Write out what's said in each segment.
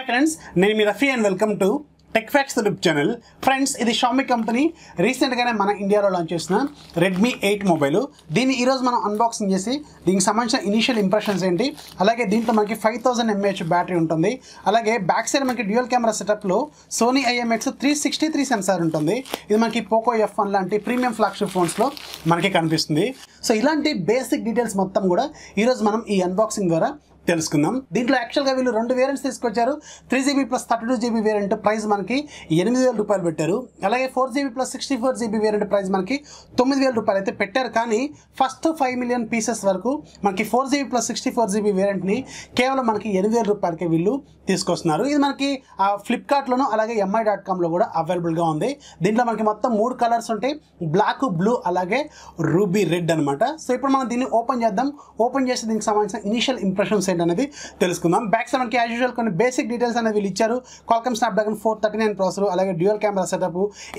friends, name Rafee and welcome to TechFacts Love You All channel. Friends, ఇది Xiaomi company recent గానే మన ఇండియాలో launch చేసిన Redmi 8 mobile. దీన్ని ఈ రోజు మనం అన్బాక్సింగ్ చేసి దీనికి సంబంధించిన ఇనిషియల్ ఇంప్రెషన్స్ ఏంటి, అలాగే దీంట్లో మనకి 5000 mAh బ్యాటరీ ఉంటుంది. అలాగే బ్యాక్ సైడ్ మనకి డ్యూయల్ కెమెరా సెటప్ లో Sony IMX 363 సెన్సార్ ఉంటుంది. ఇది మనకి Poco F1 లాంటి ప్రీమియం ఫ్లాగ్షిప్ ఫోన్స్ లో మనకి కనిపిస్తుంది. సో ఇలాంటి బేసిక్ డీటెయిల్స్ మొత్తం కూడా ఈ రోజు మనం ఈ అన్బాక్సింగ్ ద్వారా తెలుసుకుందాం. దీంట్లో యాక్చువల్గా వీళ్ళు రెండు వేరియంట్స్ తీసుకొచ్చారు. 3GB plus 32GB variant price మనకి 8,000 రూపాయలు పెట్టారు. అలాగే 4GB plus 64GB variant price మనకి 9,000 రూపాయలు అయితే పెట్టారు. కానీ ఫస్ట్ 5 మిలియన్ పీసెస్ వరకు మనకి 4GB ప్లస్ 64GB వేరియంట్ని కేవలం మనకి 8,000 రూపాయలకే వీళ్ళు తీసుకొస్తున్నారు. ఇది మనకి ఫ్లిప్కార్ట్లోనూ అలాగే mi.com కూడా అవైలబుల్గా ఉంది. దీంట్లో మనకి మొత్తం 3 కలర్స్ ఉంటాయి, బ్లాక్, బ్లూ అలాగే రూబీ రెడ్ అనమాట. సో ఇప్పుడు మనం దీన్ని ఓపెన్ చేద్దాం. ఓపెన్ చేసి దీనికి సంబంధించిన ఇనిషియల్ ఇంప్రెషన్స్ అనేది తెలుసుకుందాం. బ్యాక్ సైడ్ మనకి యాజ్ యూజువల్ కొన్ని బేసిక్ డీటెయిల్స్ అనేది వీళ్ళు ఇచ్చారు. Qualcomm Snapdragon 439 ప్రాసెసర్, అలాగే dual camera setup,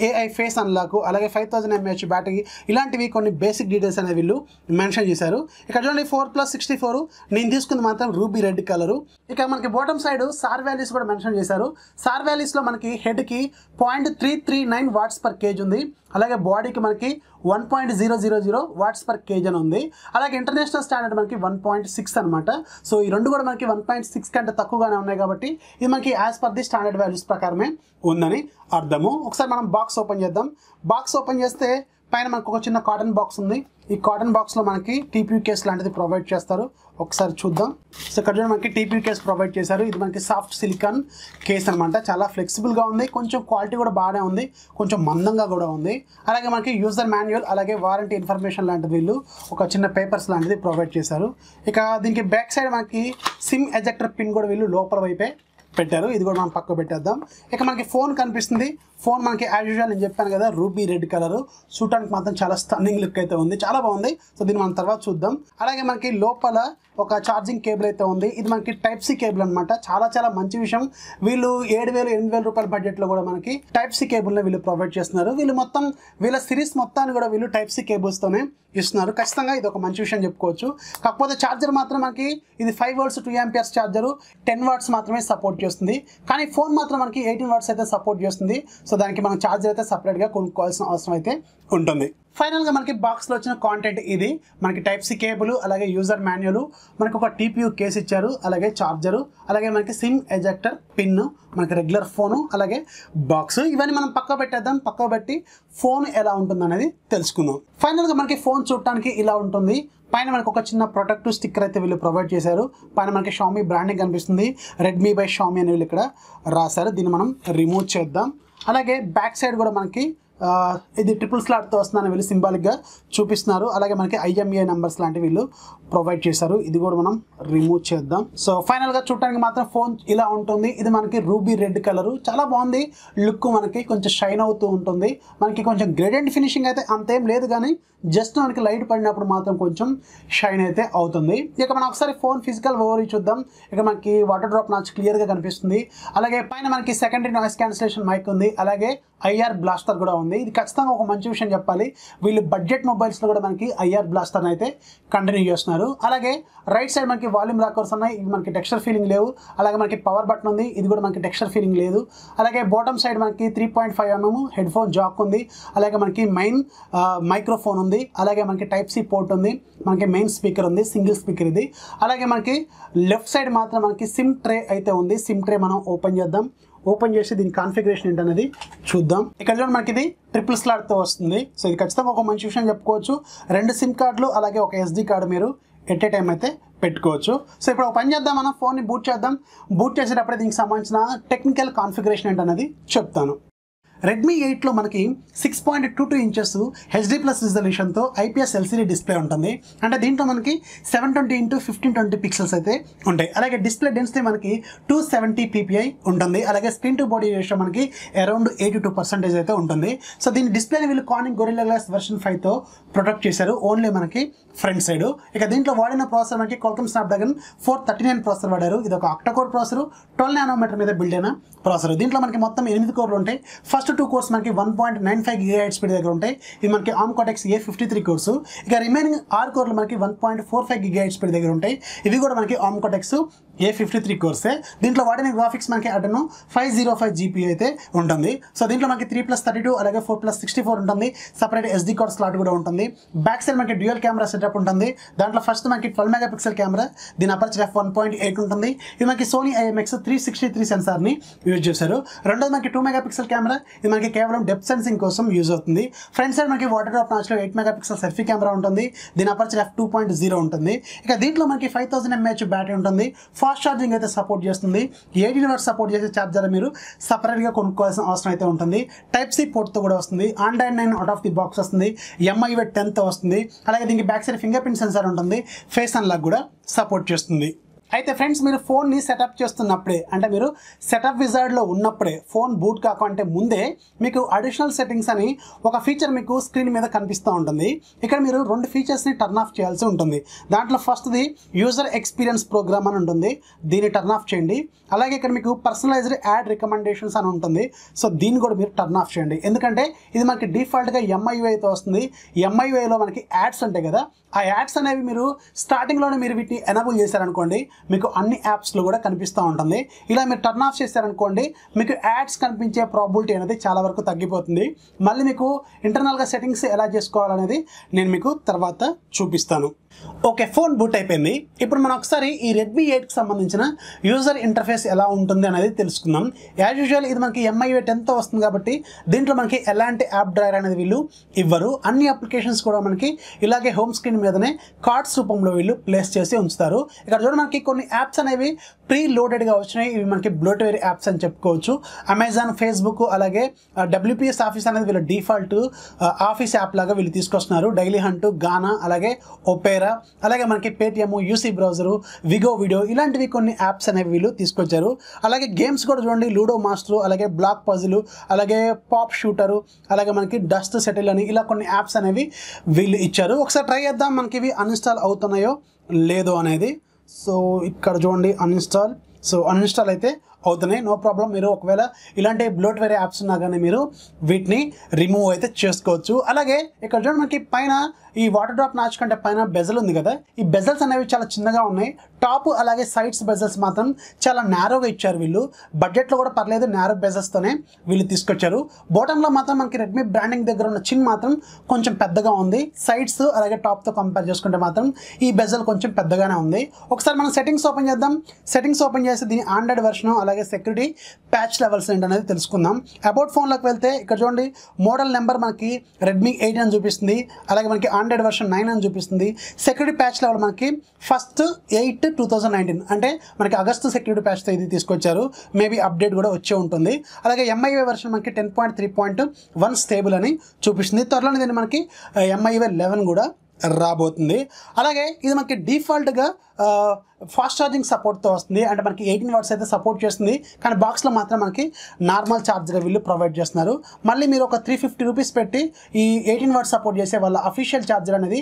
AI face unlock, అలాగే 5000 mAh బ్యాటరీ, ఇలాంటివి కొన్ని బేసిక్ డీటెయిల్స్ అనేవి వీళ్ళు మెన్షన్ చేశారు. ఇక్కడ చూడండి 4+64, నేను తీసుకుంది మాత్రం రూబీ రెడ్ కలరు. ఇక మనకి బాటమ్ సైడ్ సార్ వాల్యూస్ కూడా మెన్షన్ చేశారు. సార్ వాల్యూస్లో మనకి హెడ్కి 0.339 వాట్స్ పర్ కేజ్ ఉంది. అలాగే బాడీకి మనకి 1.000 వాట్స్ పర్ కేజ్ అని ఉంది. అలాగే ఇంటర్నేషనల్ స్టాండర్డ్ మనకి 1.6 అనమాట. సో ఈ రెండు కూడా మనకి 1.6 కంటే తక్కువగానే ఉన్నాయి కాబట్టి ఇది మనకి as per the standard values ప్రకారమే ఉందని అర్థము. ఒకసారి మనం బాక్స్ ఓపెన్ చేద్దాం. బాక్స్ ఓపెన్ చేస్తే పైన మనకు ఒక చిన్న కాటన్ బాక్స్ ఉంది. ఈ కాటన్ బాక్స్లో మనకి TPU కేస్ లాంటిది ప్రొవైడ్ చేస్తారు. ఒకసారి చూద్దాం. సో ఇక్కడ మనకి TPU కేస్ ప్రొవైడ్ చేశారు. ఇది మనకి సాఫ్ట్ సిలికాన్ కేస్ అనమాట. చాలా ఫ్లెక్సిబుల్గా ఉంది, కొంచెం క్వాలిటీ కూడా బాగానే ఉంది, కొంచెం మందంగా కూడా ఉంది. అలాగే మనకి యూజర్ మాన్యువల్ అలాగే వారంటీ ఇన్ఫర్మేషన్ లాంటిది వీళ్ళు ఒక చిన్న పేపర్స్ లాంటిది ప్రొవైడ్ చేశారు. ఇక దీనికి బ్యాక్ సైడ్ మనకి సిమ్ ఎజెక్టర్ పిన్ కూడా వీళ్ళు లోపల వైపే పెట్టారు. ఇది కూడా మనం పక్క పెట్టేద్దాం. ఇక మనకి ఫోన్ కనిపిస్తుంది. ఫోన్ మనకి యాజ్ యూజువల్ నేను చెప్పాను కదా, రూబీ రెడ్ కలర్. చూడటానికి మాత్రం చాలా స్టన్నింగ్ లుక్ అయితే ఉంది, చాలా బాగుంది. సో దీన్ని మనం తర్వాత చూద్దాం. అలాగే మనకి లోపల ఒక ఛార్జింగ్ కేబుల్ అయితే ఉంది. ఇది మనకి Type-C కేబుల్ అనమాట. చాలా మంచి విషయం. వీళ్ళు 7,000-8,000 రూపాయల బడ్జెట్లో కూడా మనకి Type-C కేబుల్ని వీళ్ళు ప్రొవైడ్ చేస్తున్నారు. వీళ్ళ సిరీస్ మొత్తాన్ని కూడా వీళ్ళు Type-C కేబుల్స్తోనే ఇస్తున్నారు. ఖచ్చితంగా ఇది ఒక మంచి విషయం చెప్పుకోవచ్చు. కాకపోతే ఛార్జర్ మాత్రం మనకి ఇది 5 volts 2 amperes ఛార్జరు, 10 watts మాత్రమే సపోర్ట్ చేస్తుంది. కానీ ఫోన్ మాత్రం మనకి 18 watts అయితే సపోర్ట్ చేస్తుంది. సో దానికి మనం ఛార్జర్ అయితే సపరేట్గా కొనుక్కోవాల్సిన అవసరం అయితే ఉంటుంది. ఫైనల్గా మనకి బాక్స్లో వచ్చిన కాంటెంట్ ఇది. మనకి Type-C కేబుల్, అలాగే యూజర్ మాన్యువల్, మనకి ఒక TPU కేస్ ఇచ్చారు, అలాగే ఛార్జరు, అలాగే మనకి సిమ్ ఎజెక్టర్ పిన్, మనకి రెగ్యులర్ ఫోను, అలాగే బాక్స్. ఇవన్నీ మనం పక్క పెట్టేద్దాం. పక్క పెట్టి ఫోన్ ఎలా ఉంటుంది అనేది తెలుసుకుందాం. ఫైనల్గా మనకి ఫోన్ చూడటానికి ఇలా ఉంటుంది. పైన మనకు ఒక చిన్న ప్రొటెక్టివ్ స్టిక్కర్ అయితే వీళ్ళు ప్రొవైడ్ చేశారు. పైన మనకి Xiaomi బ్రాండింగ్ కనిపిస్తుంది. Redmi by Xiaomi అని వీళ్ళు ఇక్కడ రాశారు. దీన్ని మనం రిమూవ్ చేద్దాం. అలాగే బ్యాక్ సైడ్ కూడా మనకి ఇది ట్రిపుల్ స్లాట్తో వస్తుందని వీళ్ళు సింబాలిక్గా చూపిస్తున్నారు. అలాగే మనకి IMEI నెంబర్స్ లాంటివి వీళ్ళు ప్రొవైడ్ చేశారు. ఇది కూడా మనం రిమూవ్ చేద్దాం. సో ఫైనల్గా చూడటానికి మాత్రం ఫోన్ ఇలా ఉంటుంది. ఇది మనకి రూబీ రెడ్ కలరు, చాలా బాగుంది. లుక్ మనకి కొంచెం షైన్ అవుతూ ఉంటుంది. మనకి కొంచెం గ్రేడెంట్ ఫినిషింగ్ అయితే అంతేం లేదు, కానీ జస్ట్ మనకి లైట్ పడినప్పుడు మాత్రం కొంచెం షైన్ అయితే అవుతుంది. ఇక మనం ఒకసారి ఫోన్ ఫిజికల్ ఓవర్ చూద్దాం. ఇక మనకి వాటర్ డ్రాప్ నాచ్ క్లియర్గా కనిపిస్తుంది. అలాగే పైన మనకి సెకండరీ నాయిస్ క్యాన్సిలేషన్ మైక్ ఉంది, అలాగే IR బ్లాస్టర్ కూడా ఉంది. ఇది ఖచ్చితంగా ఒక మంచి విషయం చెప్పాలి. వీళ్ళు బడ్జెట్ మొబైల్స్లో కూడా మనకి IR బ్లాస్టర్ అయితే కంటిన్యూ చేస్తున్నారు. అలాగే రైట్ సైడ్ మనకి వాల్యూమ్ రాకర్స్ ఉన్నాయి. ఇవి మనకి టెక్స్చర్ ఫీలింగ్ లేవు. అలాగే మనకి పవర్ బటన్ ఉంది, ఇది కూడా మనకి టెక్స్చర్ ఫీలింగ్ లేదు. అలాగే బాటమ్ సైడ్ మనకి 3.5 mm హెడ్ ఫోన్ జాక్ ఉంది. అలాగే మనకి మెయిన్ మైక్రోఫోన్ ఉంది. అలాగే మనకి Type-C పోర్ట్ ఉంది. మనకి మెయిన్ స్పీకర్ ఉంది, సింగిల్ స్పీకర్ ఇది. అలాగే మనకి లెఫ్ట్ సైడ్ మాత్రం మనకి సిమ్ ట్రే అయితే ఉంది. సిమ్ ట్రే మనం ఓపెన్ చేద్దాం. ఓపెన్ చేసి దీని కాన్ఫిగరేషన్ ఏంటనేది చూద్దాం. ఇక్కడ చూడండి మనకి ఇది ట్రిపుల్ స్లాట్తో వస్తుంది. సో ఇది ఖచ్చితంగా ఒక మంచి విషయం చెప్పుకోవచ్చు. 2 సిమ్ కార్డులు అలాగే ఒక SD కార్డు మీరు ఎట్ ఏ టైం అయితే పెట్టుకోవచ్చు. సో ఇప్పుడు ఒక పని చేద్దాం, మనం ఫోన్ని బూట్ చేద్దాం. బూట్ చేసేటప్పుడే దీనికి సంబంధించిన టెక్నికల్ కాన్ఫిగరేషన్ ఏంటనేది చెప్తాను. Redmi 8లో మనకి 6.22 inches HD+ రిజల్యూషన్తో IPS LCD display ఉంటుంది. అంటే దీంట్లో మనకి 720x1520 పిక్సెల్స్ అయితే ఉంటాయి. అలాగే డిస్ప్లే డెన్సిటీ మనకి 270 ppi ఉంటుంది. అలాగే స్క్రీన్ టు బాడీ రేషియో మనకి అరౌండ్ 82% అయితే ఉంటుంది. సో దీని డిస్ప్లేని వీళ్ళు Corning Gorilla Glass version 5తో ప్రొటెక్ట్ చేశారు, ఓన్లీ మనకి ఫ్రంట్ సైడ్. ఇక దీంట్లో వాడిన ప్రాసెసర్ మనకి Qualcomm Snapdragon 439 ప్రాసెసర్ వాడారు. ఇది ఒక octa-core ప్రాసెసర్, 12 nanometer మీద బిల్డ్ అయిన ప్రాసెసర్. దీంట్లో మనకి మొత్తం 8 కోర్లు ఉంటాయి. ఫస్ట్ 2 కోర్స్ మనకి 1.95 GHz స్పీడ్ దగ్గర ఉంటాయి. ఇది మనకి ARM Cortex A53 కోర్సు. ఇక రిమైనింగ్ 6 కోర్లు మనకి 1.45 GHz స్పీడ్ దగ్గర ఉంటాయి. ఇవి కూడా మనకి ARM Cortex A53 కోర్సే. దీంట్లో వాడిన గ్రాఫిక్స్ మనకి అటను 505 జీబీ అయితే ఉంటుంది. సో దీంట్లో మనకి 3+32 అలాగే 4+64 ఉంటుంది. సపరేట్ SD కార్డ్ స్లాట్ కూడా ఉంటుంది. బ్యాక్ సైడ్ మనకి డ్యూయల్ కెమెరా సెటప్ ఉంటుంది. దాంట్లో ఫస్ట్ మనకి 12 మెగాపిక్సెల్ కెమెరా, దీని అపర్చర్ f1.8 ఉంటుంది. ఇది మనకి సోనీ IMX 363 సెన్సార్ని యూజ్ చేశారు. రెండోది మనకి 2 మెగాపిక్సెల్ కెమెరా, ఇది మనకి కేవలం డెప్త్ సెన్సింగ్ కోసం యూజ్ అవుతుంది. ఫ్రంట్ సైడ్ మనకి వాటర్ డ్రాప్ నాచ్లో 8 మెగాపిక్సెల్ సెల్ఫీ కెమెరా ఉంటుంది. దీని అపర్చర్ f2.0 ఉంటుంది. ఇక దీంట్లో మనకి 5000 mAh బ్యాటరీ ఉంటుంది. ఫాస్ట్ ఛార్జింగ్ అయితే సపోర్ట్ చేస్తుంది. 18 వాట్స్ సపోర్ట్ చేసే ఛార్జర్ మీరు సపరేట్గా కొనుక్కోవాల్సిన అవసరం అయితే ఉంటుంది. Type-C పోర్ట్తో కూడా వస్తుంది. Android 9 out of the box వస్తుంది. MIUI 10తో వస్తుంది. అలాగే దీనికి back side finger print censor ఉంటుంది. ఫేస్ అన్లాక్ కూడా సపోర్ట్ చేస్తుంది. అయితే ఫ్రెండ్స్, మీరు ఫోన్ని సెటప్ చేస్తున్నప్పుడే, అంటే మీరు సెటప్ విజార్డ్లో ఉన్నప్పుడే, ఫోన్ బూట్ కాకంటే ముందే మీకు అడిషనల్ సెట్టింగ్స్ అని ఒక ఫీచర్ మీకు స్క్రీన్ మీద కనిపిస్తూ ఉంటుంది. ఇక్కడ మీరు 2 ఫీచర్స్ని టర్న్ ఆఫ్ చేయాల్సి ఉంటుంది. దాంట్లో ఫస్ట్ది యూజర్ ఎక్స్పీరియన్స్ ప్రోగ్రామ్ అని ఉంటుంది. దీన్ని టర్న్ ఆఫ్ చేయండి. అలాగే ఇక్కడ మీకు పర్సనలైజ్డ్ యాడ్ రికమెండేషన్స్ అని ఉంటుంది. సో దీన్ని కూడా మీరు టర్న్ ఆఫ్ చేయండి. ఎందుకంటే ఇది మనకి డిఫాల్ట్గా MIUIతో వస్తుంది. MIUIలో మనకి యాడ్స్ ఉంటాయి కదా, ఆ యాడ్స్ అనేవి మీరు స్టార్టింగ్లోనే మీరు వీటిని ఎనేబుల్ చేశారనుకోండి, మీకు అన్ని యాప్స్లో కూడా కనిపిస్తూ ఉంటుంది. ఇలా మీరు టర్న్ ఆఫ్ చేశారనుకోండి, మీకు యాడ్స్ కనిపించే ప్రాబిలిటీ అనేది చాలా వరకు తగ్గిపోతుంది. మళ్ళీ మీకు ఇంటర్నల్గా సెట్టింగ్స్ ఎలా చేసుకోవాలనేది నేను మీకు తర్వాత చూపిస్తాను. ఓకే, ఫోన్ బూట్ అయిపోయింది. ఇప్పుడు మనం ఒకసారి ఈ Redmi 8కి సంబంధించిన యూజర్ ఇంటర్ఫేస్ ఎలా ఉంటుంది అనేది తెలుసుకుందాం. యాజ్ యూజువల్ ఇది మనకి MIUI 10తో వస్తుంది కాబట్టి దీంట్లో మనకి ఎలాంటి యాప్ డ్రైవర్ అనేది వీళ్ళు ఇవ్వరు. అన్ని అప్లికేషన్స్ కూడా మనకి ఇలాగే హోమ్ స్క్రీన్ మీదనే కార్డ్స్ రూపంలో వీళ్ళు ప్లేస్ చేసి ఉంచుతారు. ఇక్కడ చూడండి, మనకి కొన్ని యాప్స్ అనేవి ప్రీ లోడెడ్గా వచ్చినాయి. ఇవి మనకి బ్లోట్వేర్ యాప్స్ అని చెప్పుకోవచ్చు. అమెజాన్, ఫేస్బుక్, అలాగే WPS ఆఫీస్ అనేది వీళ్ళ డిఫాల్ట్ ఆఫీస్ యాప్ లాగా వీళ్ళు తీసుకొస్తున్నారు. డైలీ హంట్, గానా, అలాగే ఒపేరా, అలాగే మనకి Paytm, UC browser, Vigo video, ఇలాంటివి కొన్ని యాప్స్ అనేవి వీళ్ళు తీసుకొచ్చారు. అలాగే గేమ్స్ కూడా చూడండి, లూడో మాస్టర్, అలాగే బ్లాక్ పజిల్, అలాగే పాప్ షూటరు, అలాగే మనకి డస్ట్ సెటిల్ అని ఇలా కొన్ని యాప్స్ అనేవి వీళ్ళు ఇచ్చారు. ఒకసారి ట్రై చేద్దాం మనకి ఇవి అన్ఇన్స్టాల్ అవుతున్నాయో లేదో అనేది. సో ఇక్కడ చూడండి అన్ఇన్స్టాల్. సో అన్ఇన్స్టాల్ అయితే అవుతున్నాయి, నో ప్రాబ్లం. మీరు ఒకవేళ ఇలాంటి బ్లోట్వేర్ యాప్స్ ఉన్నా కానీ మీరు వీటిని రిమూవ్ అయితే చేసుకోవచ్చు. అలాగే ఇక్కడ చూడండి, మనకి పైన ఈ వాటర్ డ్రాప్ నాచ్ కంటే పైన బెజల్ ఉంది కదా, ఈ బెజల్స్ అనేవి చాలా చిన్నగా ఉన్నాయి. టాప్ అలాగే సైడ్స్ బెజల్స్ మాత్రం చాలా నేరోగా ఇచ్చారు వీళ్ళు. బడ్జెట్లో కూడా పర్లేదు, నేరో బెజల్స్తోనే వీళ్ళు తీసుకొచ్చారు. బాటంలో మాత్రం మనకి రెడ్మీ బ్రాండింగ్ దగ్గర ఉన్న చిన్ మాత్రం కొంచెం పెద్దగా ఉంది. సైడ్స్ అలాగే టాప్తో కంపేర్ చేసుకుంటే మాత్రం ఈ బెజల్ కొంచెం పెద్దగానే ఉంది. ఒకసారి మనం సెట్టింగ్స్ ఓపెన్ చేద్దాం. సెట్టింగ్స్ ఓపెన్ చేసి దీని ఆండ్రాయిడ్ వెర్షన్ అలాగే సెక్యూరిటీ ప్యాచ్ లెవెల్స్ ఏంటనేది తెలుసుకుందాం. అబౌట్ ఫోన్లోకి వెళ్తే ఇక్కడ చూడండి, మోడల్ నెంబర్ మనకి Redmi 8 అని చూపిస్తుంది. అలాగే మనకి ఆండ్రాయిడ్ వెర్షన్ 9 అని చూపిస్తుంది. సెక్యూరిటీ ప్యాచ్ లెవెల్ మనకి 1st 8 2019, అంటే మనకి ఆగస్టు సెక్యూరిటీ ప్యాచ్తో ఇది తీసుకొచ్చారు. మేబీ అప్డేట్ కూడా వచ్చే ఉంటుంది. అలాగే MIUI వెర్షన్ మనకి 10.3.1 స్టేబుల్ అని చూపిస్తుంది. త్వరలోనే దీన్ని మనకి MIUI 11 కూడా రాబోతుంది. అలాగే ఇది మనకి డిఫాల్ట్గా ఫాస్ట్ ఛార్జింగ్ సపోర్ట్తో వస్తుంది. అంటే మనకి 18 వాట్స్ అయితే సపోర్ట్ చేస్తుంది, కానీ బాక్స్లో మాత్రం మనకి నార్మల్ ఛార్జర్ వీళ్ళు ప్రొవైడ్ చేస్తున్నారు. మళ్ళీ మీరు ఒక 350 రూపీస్ పెట్టి ఈ 18 వాట్స్ సపోర్ట్ చేసే వాళ్ళ అఫీషియల్ ఛార్జర్ అనేది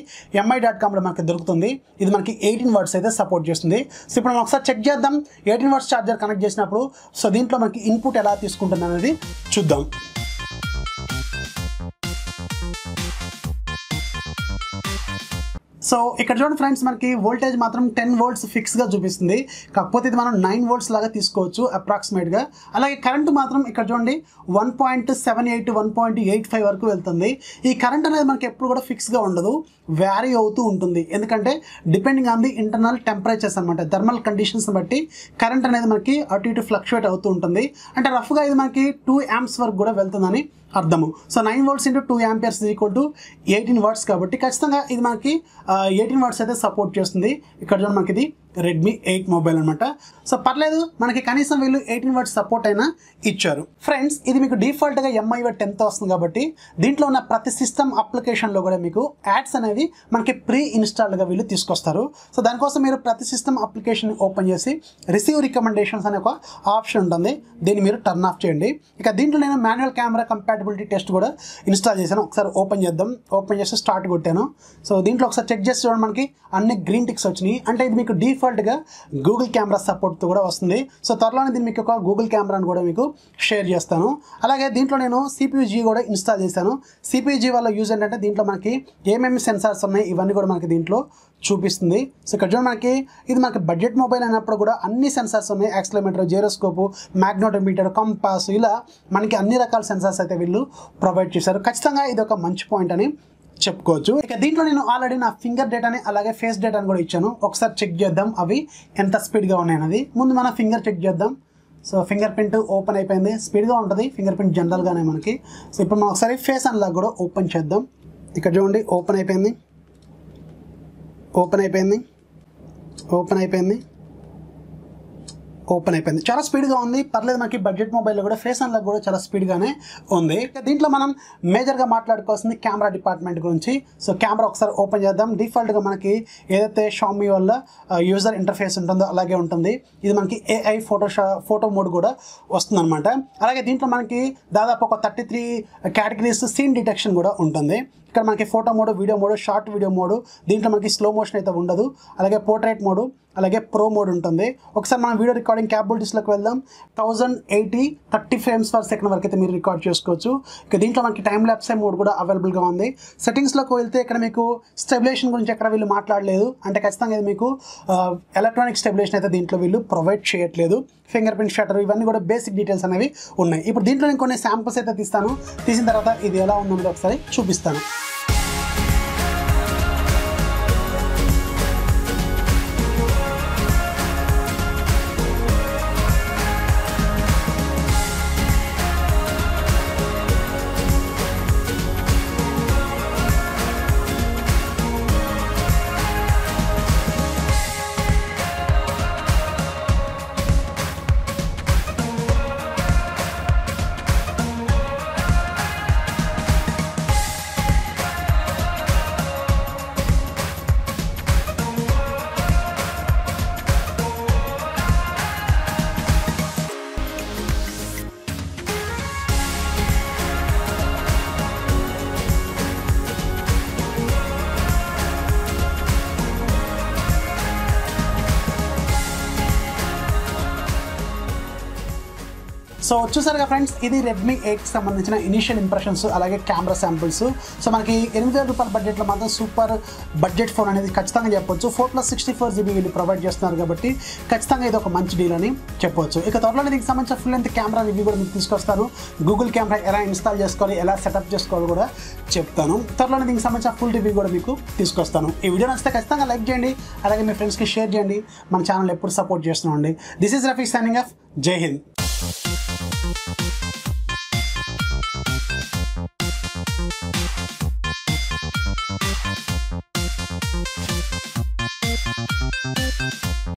mi.comలో మనకి దొరుకుతుంది. ఇది మనకి 18 వాట్స్ అయితే సపోర్ట్ చేస్తుంది. సో ఇప్పుడు మనం ఒకసారి చెక్ చేద్దాం 18 వాట్స్ ఛార్జర్ కనెక్ట్ చేసినప్పుడు. సో దీంట్లో మనకి ఇన్పుట్ ఎలా తీసుకుంటుంది అనేది చూద్దాం. సో ఇక్కడ చూడండి ఫ్రెండ్స్, మనకి వోల్టేజ్ మాత్రం 10 volts ఫిక్స్గా చూపిస్తుంది. కాకపోతే ఇది మనం 9 volts లాగా తీసుకోవచ్చు అప్రాక్సిమేట్గా. అలాగే కరెంట్ మాత్రం ఇక్కడ చూడండి 1.78 1.85 వరకు వెళ్తుంది. ఈ కరెంట్ అనేది మనకి ఎప్పుడు కూడా ఫిక్స్గా ఉండదు, వ్యారీ అవుతూ ఉంటుంది. ఎందుకంటే depending on the internal temperatures అనమాట, థర్మల్ కండిషన్స్ బట్టి కరెంట్ అనేది మనకి అటు ఇటు ఫ్లక్చువేట్ అవుతూ ఉంటుంది. అంటే రఫ్గా ఇది మనకి 2 amps వరకు కూడా వెళ్తుందని అర్థము. So 9 volts into 2 amperes = 18 watts కాబట్టి ఖచ్చితంగా ఇది మనకి 18 watts అయితే సపోర్ట్ చేస్తుంది. ఇక్కడ చూడండి, మనకి ఇది Redmi 8 మొబైల్ అనమాట. సో పర్లేదు, మనకి కనీసం వీళ్ళు 18 watts సపోర్ట్ అయినా ఇచ్చారు. ఫ్రెండ్స్, ఇది మీకు డిఫాల్ట్గా MIUI 10తో వస్తుంది కాబట్టి దీంట్లో ఉన్న ప్రతి సిస్టమ్ అప్లికేషన్లో కూడా మీకు యాడ్స్ అనేవి మనకి ప్రీ ఇన్స్టాల్డ్గా వీళ్ళు తీసుకొస్తారు. సో దానికోసం మీరు ప్రతి సిస్టమ్ అప్లికేషన్ ఓపెన్ చేసి రిసీవ్ రికమెండేషన్స్ అనే ఒక ఆప్షన్ ఉంటుంది, దీన్ని మీరు టర్న్ ఆఫ్ చేయండి. ఇక దీంట్లో నేను మాన్యువల్ కెమెరా కంపాటబిలిటీ టెస్ట్ కూడా ఇన్స్టాల్ చేశాను. ఒకసారి ఓపెన్ చేద్దాం. ఓపెన్ చేసి స్టార్ట్ కొట్టాను. సో దీంట్లో ఒకసారి చెక్ చేసి చూడండి, మనకి అన్ని గ్రీన్ టిక్స్ వచ్చినాయి. అంటే ఇది మీకు డిఫాల్ట్ డిఫాల్ట్గా గూగుల్ కెమెరా సపోర్ట్తో కూడా వస్తుంది. సో త్వరలోనే దీన్ని మీకు ఒక గూగుల్ కెమెరాను కూడా మీకు షేర్ చేస్తాను. అలాగే దీంట్లో నేను CPU-G కూడా ఇన్స్టాల్ చేశాను. CPU-G వల్ల యూజ్ ఏంటంటే దీంట్లో మనకి ఏమేమి సెన్సార్స్ ఉన్నాయి ఇవన్నీ కూడా మనకి దీంట్లో చూపిస్తుంది. సో ఇక్కడ చూడండి ఇది మనకి బడ్జెట్ మొబైల్ అయినప్పుడు కూడా అన్ని సెన్సార్స్ ఉన్నాయి. యాక్సిలమీటర్, జైరోస్కోప్, మ్యాగ్నెటోమీటర్, కంపాస్, ఇలా మనకి అన్ని రకాల సెన్సార్స్ అయితే వీళ్ళు ప్రొవైడ్ చేశారు. ఖచ్చితంగా ఇది ఒక మంచి పాయింట్ అని చెప్పుకోవచ్చు. ఇక దీంట్లో నేను ఆల్రెడీ నా ఫింగర్ డేటాని అలాగే ఫేస్ డేటాని కూడా ఇచ్చాను. ఒకసారి చెక్ చేద్దాం అవి ఎంత స్పీడ్గా ఉన్నాయన్నది. ముందు మన ఫింగర్ చెక్ చేద్దాం. సో ఫింగర్ ప్రింట్ ఓపెన్ అయిపోయింది, స్పీడ్గా ఉంటుంది ఫింగర్ ప్రింట్ జనరల్గానే మనకి. సో ఇప్పుడు మనం ఒకసారి ఫేస్ అన్లాక్ కూడా ఓపెన్ చేద్దాం. ఇక్కడ చూడండి ఓపెన్ అయిపోయింది, ఓపెన్ అయిపోయింది, ఓపెన్ అయిపోయింది, ఓపెన్ అయిపోయింది. చాలా స్పీడ్గా ఉంది, పర్లేదు. మనకి బడ్జెట్ మొబైల్లో కూడా ఫేస్ అన్లాక్ కూడా చాలా స్పీడ్గానే ఉంది. దీంట్లో మనం మేజర్గా మాట్లాడుకోవాల్సింది కెమెరా డిపార్ట్మెంట్ గురించి. సో కెమెరా ఒకసారి ఓపెన్ చేద్దాం. డిఫాల్ట్గా మనకి ఏదైతే షామీ వల్ల యూజర్ ఇంటర్ఫేస్ ఉంటుందో అలాగే ఉంటుంది. ఇది మనకి AI ఫోటో మోడ్ కూడా వస్తుందన్నమాట. అలాగే దీంట్లో మనకి దాదాపు ఒక 33 కేటగిరీస్ సీన్ డిటెక్షన్ కూడా ఉంటుంది. ఇక్కడ మనకి photo mode, video mode, short video mode, దీంట్లో మనకి స్లో మోషన్ అయితే ఉండదు. అలాగే పోర్ట్రేట్ మోడ్, అలాగే ప్రో మోడ్ ఉంటుంది. ఒకసారి మనం వీడియో రికార్డింగ్ క్యాపబిలిటీస్లోకి వెళ్దాం. 1080 30 frames per second వరకు అయితే మీరు రికార్డ్ చేసుకోవచ్చు. ఇక దీంట్లో మనకి టైం ల్యాప్స్ మోడ్ కూడా అవైలబుల్గా ఉంది. సెట్టింగ్స్లోకి వెళ్తే ఇక్కడ మీకు స్టెబిలేషన్ గురించి ఎక్కడ వీళ్ళు మాట్లాడలేదు. అంటే ఖచ్చితంగా ఇది మీకు ఎలక్ట్రానిక్ స్టెబిలేషన్ అయితే దీంట్లో వీళ్ళు ప్రొవైడ్ చేయట్లేదు. ఫింగర్ ప్రింట్ షటర్ ఇవన్నీ కూడా బేసిక్ డీటెయిల్స్ అనేవి ఉన్నాయి. ఇప్పుడు దీంట్లో నేను కొన్ని శాంపుల్స్ అయితే తీస్తాను. తీసిన తర్వాత ఇది ఎలా ఉందో ఒకసారి చూపిస్తాను. సో చూసారుగా ఫ్రెండ్స్, ఇది Redmi 8కి సంబంధించిన ఇనిషియల్ ఇంప్రెషన్స్ అలాగే కెమెరా శాంపుల్స్. సో మనకి 8,000 రూపాయల బడ్జెట్లో మాత్రం సూపర్ బడ్జెట్ ఫోన్ అనేది ఖచ్చితంగా చెప్పొచ్చు. 4+64GB వీళ్ళు ప్రొవైడ్ చేస్తున్నారు కాబట్టి ఖచ్చితంగా ఇది ఒక మంచి డీల్ అని చెప్పొచ్చు. ఇక త్వరలో దీనికి సంబంధించిన ఫుల్ లెంత్ కెమెరా రివ్యూ కూడా మీకు తీసుకొస్తాను. గూగుల్ కెమెరా ఎలా ఇన్స్టాల్ చేసుకోవాలి, ఎలా సెటప్ చేసుకోవాలి కూడా చెప్తాను. త్వరలో దీనికి సంబంధించిన ఫుల్ రివ్యూ కూడా మీకు తీసుకొస్తాను. ఈ వీడియో నచ్చితే ఖచ్చితంగా లైక్ చేయండి, అలాగే మీ ఫ్రెండ్స్కి షేర్ చేయండి. మన ఛానల్ ఎప్పుడు సపోర్ట్ చేస్తున్నాండి. This is Rafi signing off. జై హింద్.